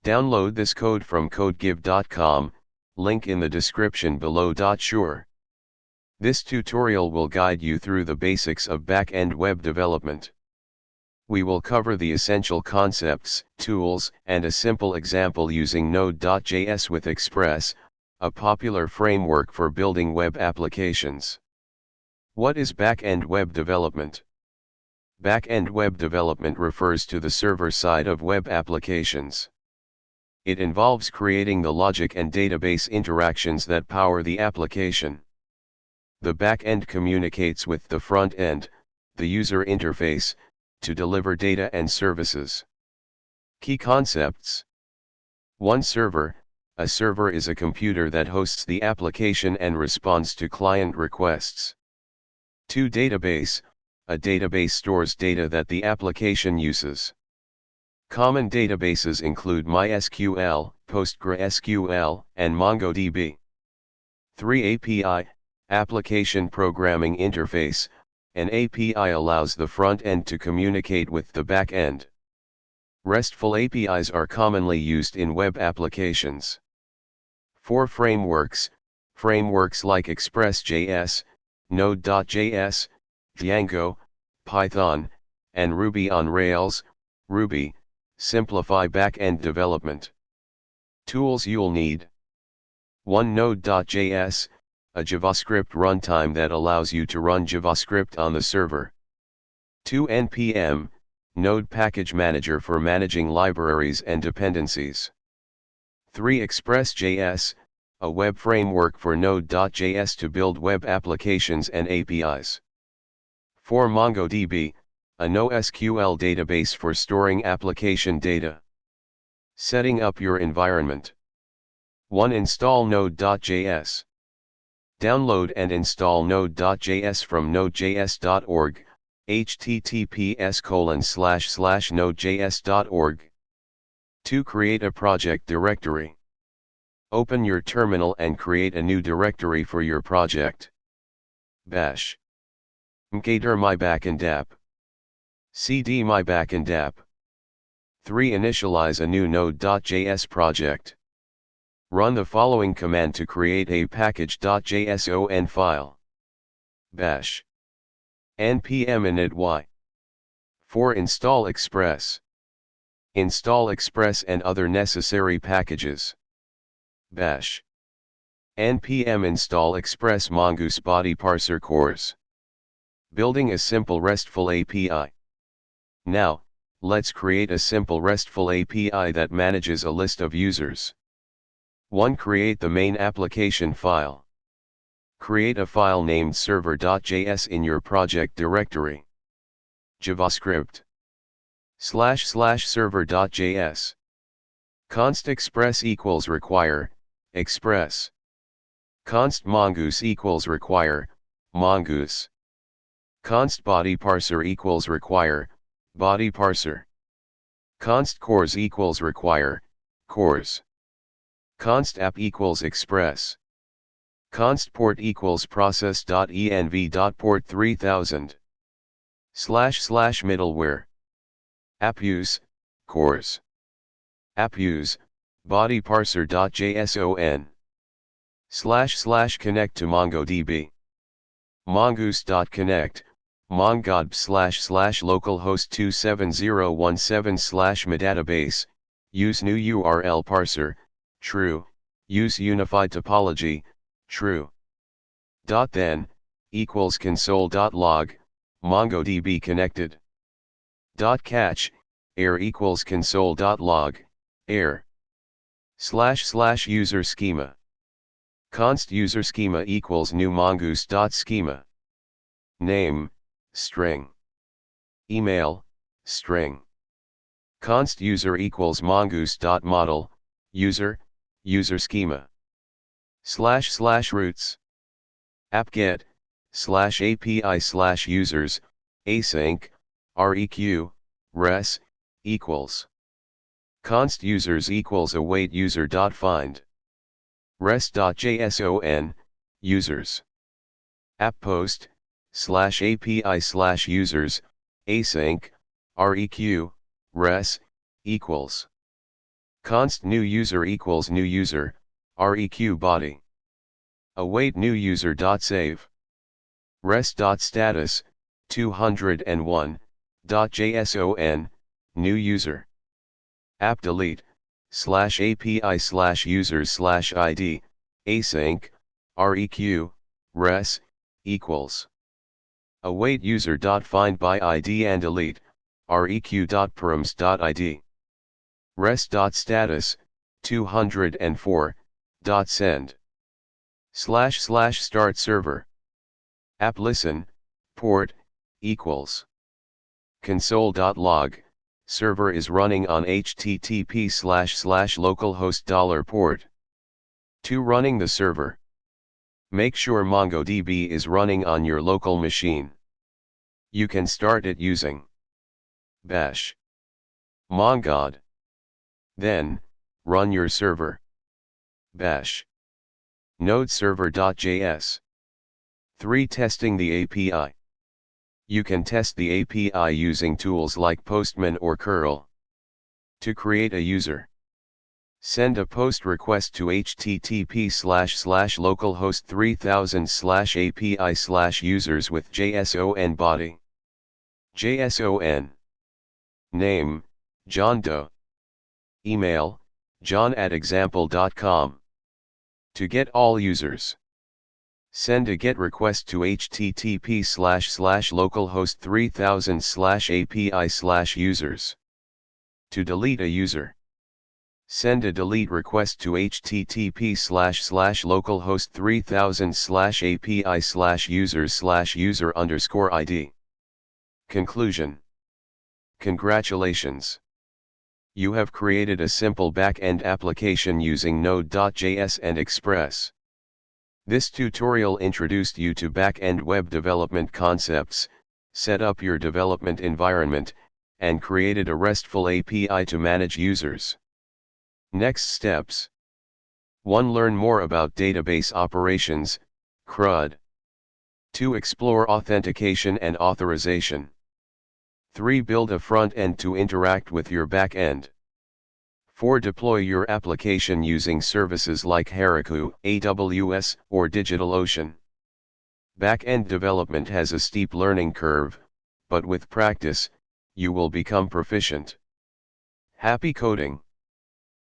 Download this code from codegive.com, link in the description below. Sure. This tutorial will guide you through the basics of back-end web development. We will cover the essential concepts, tools, and a simple example using Node.js with Express, a popular framework for building web applications. What is back-end web development? Back-end web development refers to the server side of web applications. It involves creating the logic and database interactions that power the application. The back-end communicates with the front end, the user interface, to deliver data and services. Key concepts. 1. Server. A server is a computer that hosts the application and responds to client requests. 2. Database. A database stores data that the application uses. Common databases include mysql, postgresql, and mongodb. 3. API. Application Programming Interface. An API allows the front end to communicate with the back end. RESTful APIs are commonly used in web applications. 4. Frameworks. Frameworks like Express.js, Node.js, Django, Python, and Ruby on Rails, Ruby, simplify back-end development. Tools you'll need. 1. Node.js, a JavaScript runtime that allows you to run JavaScript on the server. 2. NPM, Node Package Manager for managing libraries and dependencies. 3. Express.js, a web framework for Node.js to build web applications and APIs. 4. MongoDB, a NoSQL database for storing application data. Setting up your environment. 1. Install Node.js. Download and install Node.js from nodejs.org, https://nodejs.org. 2. Create a project directory. Open your terminal and create a new directory for your project. Bash. mkdir my backend app. cd my backend app. 3. Initialize a new Node.js project. Run the following command to create a package.json file. Bash. npm init y. 4. Install Express. Install Express and other necessary packages. Bash. npm install Express Mongoose body parser cores. Building a simple RESTful API. Now, let's create a simple RESTful API that manages a list of users. 1. Create the main application file. Create a file named server.js in your project directory. JavaScript. //server.js. Const express equals require, express. Const mongoose equals require, mongoose. Const body parser equals require, body parser. Const cores equals require, cores. Const app equals express. Const port equals process.env.port 3000. / middleware. App use, cores. App use, body parser.json. / connect to MongoDB. Mongoose.connect, mongodb / localhost 27017 / database, use new URL parser, true, use unified topology, true. Then, equals console.log, MongoDB connected. Catch, error equals console.log, error. / user schema. Const user schema equals new mongoose.schema. Name, string. Email, string. Const user equals mongoose.model, user, user schema. / roots. apt-get, /API /users, async, req, res, equals. Const users equals await user.find. rest.json, users. App post, /API /users, async, req, res, equals. Const new user equals new user, req body. Await new user dot save. Rest.status, 201.json, new user. App delete, /API/users/ID, async, req, res, equals. Await user.find by ID and delete, req.params.id. Rest.status, 204.send. / start server. App listen, port, equals. Console.log, server is running on http://localhost $port. 2 running the server. Make sure MongoDB is running on your local machine. You can start it using bash mongod. Then, run your server. Bash node server.js. 3 testing the API. You can test the API using tools like Postman or curl. To create a user, send a post request to http://localhost 3000/API/users with JSON body. JSON. Name, John Doe. Email, john@example.com. To get all users, send a GET request to http://localhost 3000/API/users. To delete a user, send a delete request to http://localhost 3000/API/users/user_ID. Conclusion. Congratulations! You have created a simple back-end application using Node.js and Express. This tutorial introduced you to back-end web development concepts, set up your development environment, and created a RESTful API to manage users. Next steps. 1. Learn more about database operations, CRUD. 2. Explore authentication and authorization. 3. Build a front end to interact with your back end. 4. Deploy your application using services like Heroku, AWS, or DigitalOcean. Back-end development has a steep learning curve, but with practice, you will become proficient. Happy coding!